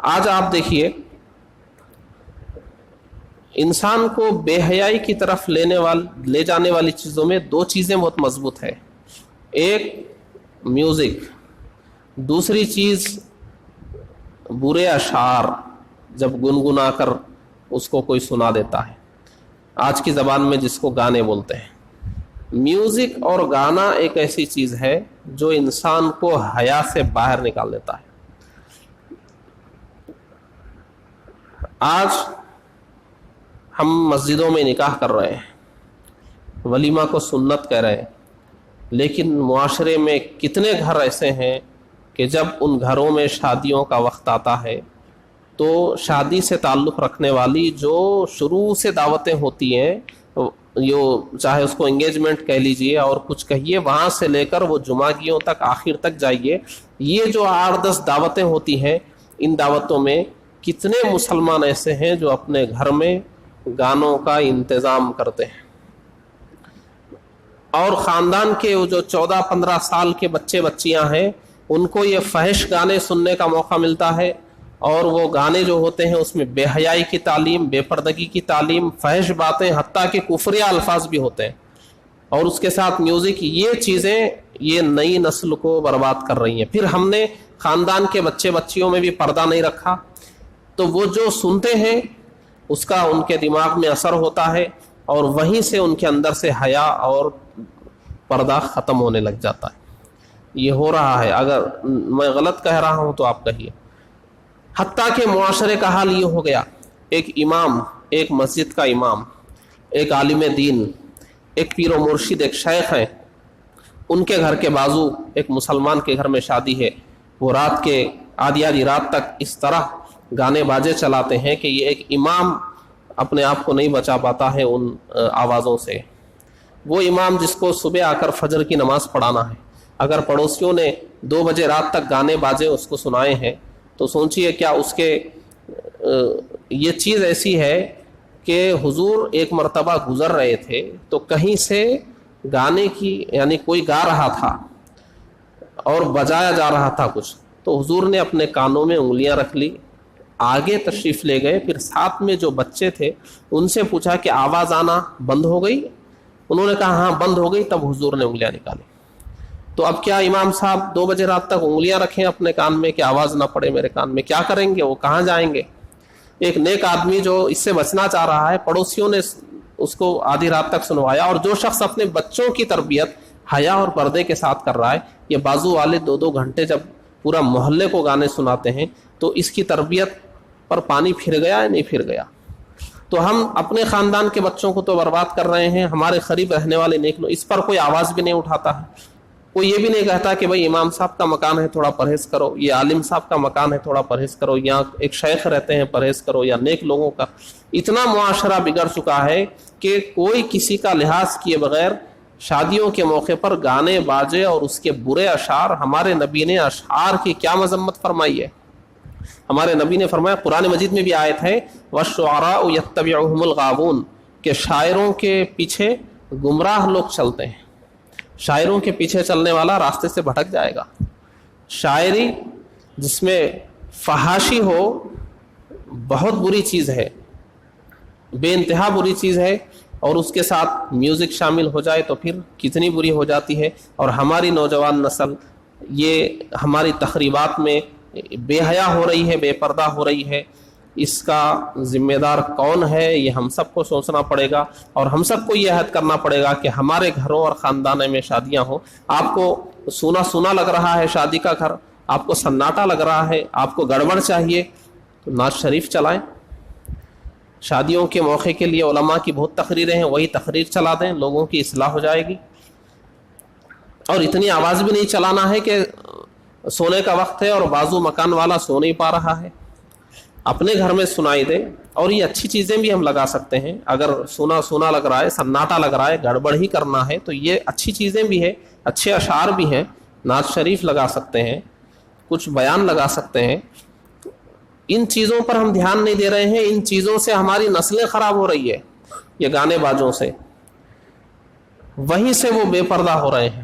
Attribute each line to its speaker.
Speaker 1: آج آپ دیکھیے انسان کو بے حیائی کی طرف لے جانے والی چیزوں میں دو چیزیں بہت مضبوط ہے. ایک میوزک، دوسری چیز برے اشعار جب گنگنا کر اس کو کوئی سنا دیتا ہے، آج کی زبان میں جس کو گانے بولتے ہیں. میوزک اور گانا ایک ایسی چیز ہے جو انسان کو حیا سے باہر نکال دیتا ہے. آج ہم مسجدوں میں نکاح کر رہے ہیں، ولیمہ کو سنت کہہ رہے ہیں، لیکن معاشرے میں کتنے گھر ایسے ہیں کہ جب ان گھروں میں شادیوں کا وقت آتا ہے تو شادی سے تعلق رکھنے والی جو شروع سے دعوتیں ہوتی ہیں، چاہے اس کو انگیجمنٹ کہہ لیجئے اور کچھ کہیے، وہاں سے لے کر وہ جمعگیوں تک آخر تک جائیے، یہ جو 8-10 دعوتیں ہوتی ہیں، ان دعوتوں میں کتنے مسلمان ایسے ہیں جو اپنے گھر میں گانوں کا انتظام کرتے ہیں. اور خاندان کے جو 14-15 سال کے بچے بچیاں ہیں ان کو یہ فحش گانے سننے کا موقع ملتا ہے، اور وہ گانے جو ہوتے ہیں اس میں بے حیائی کی تعلیم، بے پردگی کی تعلیم، فحش باتیں، حتیٰ کہ کفریہ الفاظ بھی ہوتے ہیں، اور اس کے ساتھ میوزک. یہ چیزیں یہ نئی نسل کو برباد کر رہی ہیں. پھر ہم نے خاندان کے بچے بچیوں میں بھی پردہ نہیں رکھا، تو وہ جو سنتے ہیں اس کا ان کے دماغ میں اثر ہوتا ہے، اور وہیں سے ان کے اندر سے حیا اور پردہ ختم ہونے لگ جاتا ہے. یہ ہو رہا ہے. اگر میں غلط کہہ رہا ہوں تو آپ کہیے. حتیٰ کہ معاشرے کا حال یہ ہو گیا، ایک امام، ایک مسجد کا امام، ایک عالم دین، ایک پیر و مرشد، ایک شیخ ہیں، ان کے گھر کے بازو ایک مسلمان کے گھر میں شادی ہے، وہ رات کے آدھی رات تک اس طرح گانے باجے چلاتے ہیں کہ یہ ایک امام اپنے آپ کو نہیں بچا پاتا ہے ان آوازوں سے. وہ امام جس کو صبح آ کر فجر کی نماز پڑھانا ہے، اگر پڑوسیوں نے 2 بجے رات تک گانے باجے اس کو سنائے ہیں تو سوچئے کیا اس کے یہ چیز ایسی ہے کہ حضور ایک مرتبہ گزر رہے تھے تو کہیں سے گانے کی یعنی کوئی گا رہا تھا اور بجایا جا رہا تھا کچھ، تو حضور نے اپنے کانوں میں انگلیاں رکھ لی، آگے تشریف لے گئے، پھر ساتھ میں جو بچے تھے ان سے پوچھا کہ آواز آنا بند ہو گئی؟ انہوں نے کہا ہاں بند ہو گئی. تب حضور نے انگلیاں نکالی. تو اب کیا امام صاحب 2 بجے رات تک انگلیاں رکھیں اپنے کان میں کہ آواز نہ پڑے میرے کان میں؟ کیا کریں گے وہ؟ کہاں جائیں گے؟ ایک نیک آدمی جو اس سے بچنا چاہ رہا ہے، پڑوسیوں نے اس کو آدھی رات تک سنوایا، اور جو شخص اپنے بچوں کی تربیت حیا اور پردے کے ساتھ کر رہا ہے، یہ بازو والے 2-2 گھنٹے جب پورا محلے کو گانے سناتے ہیں تو اس کی تربیت پر پانی پھر گیا یا نہیں پھر گیا؟ تو ہم اپنے خاندان کے بچوں کو تو برباد کر رہے ہیں. ہمارے قریب رہنے والے نیک لوگ اس پر کوئی آواز بھی نہیں اٹھاتا ہے، کوئی یہ بھی نہیں کہتا کہ بھئی امام صاحب کا مکان ہے تھوڑا پرہیز کرو، یہ عالم صاحب کا مکان ہے تھوڑا پرہیز کرو، یا ایک شیخ رہتے ہیں پرہیز کرو، یا نیک لوگوں کا. اتنا معاشرہ بگڑ چکا ہے کہ کوئی کسی کا لحاظ کیے بغیر شادیوں کے موقع پر گانے باجے اور اس کے برے اشعار. ہمارے نبی نے اشعار کی کیا مذمت فرمائی ہے. ہمارے نبی نے فرمایا، قرآن مجید میں بھی آیت ہے وَالشُّعَرَاءُ يَتَّبِعُهُمُ الْغَاوُونَ، کہ شاعروں کے پیچھے گمراہ لوگ چلتے ہیں. شاعروں کے پیچھے چلنے والا راستے سے بھٹک جائے گا. شاعری جس میں فحاشی ہو بہت بری چیز ہے، بے انتہا بری چیز ہے، اور اس کے ساتھ میوزک شامل ہو جائے تو پھر کتنی بری ہو جاتی ہے. اور ہماری نوجوان نسل یہ ہماری تقریبات میں بے حیا ہو رہی ہے، بے پردہ ہو رہی ہے. اس کا ذمہ دار کون ہے؟ یہ ہم سب کو سوچنا پڑے گا، اور ہم سب کو یہ عہد کرنا پڑے گا کہ ہمارے گھروں اور خاندانوں میں شادیاں ہوں. آپ کو سونا سونا لگ رہا ہے شادی کا گھر، آپ کو سناٹا لگ رہا ہے، آپ کو گڑبڑ چاہیے، تو نعت شریف چلائیں. شادیوں کے موقع کے لیے علماء کی بہت تقریریں ہیں، وہی تقریر چلا دیں، لوگوں کی اصلاح ہو جائے گی. اور اتنی آواز بھی نہیں چلانا ہے کہ سونے کا وقت ہے اور بازو مکان والا سو نہیں پا رہا ہے. اپنے گھر میں سنائی دے. اور یہ اچھی چیزیں بھی ہم لگا سکتے ہیں. اگر سونا سونا لگ رہا ہے، سناٹا لگ رہا ہے، گڑبڑ ہی کرنا ہے، تو یہ اچھی چیزیں بھی ہیں، اچھے اشعار بھی ہیں. نعت شریف لگا سکتے ہیں، کچھ بیان لگا سکتے ہیں. ان چیزوں پر ہم دھیان نہیں دے رہے ہیں. ان چیزوں سے ہماری نسلیں خراب ہو رہی ہے، یہ گانے باجوں سے. وہیں سے وہ بے پردہ ہو رہے ہیں.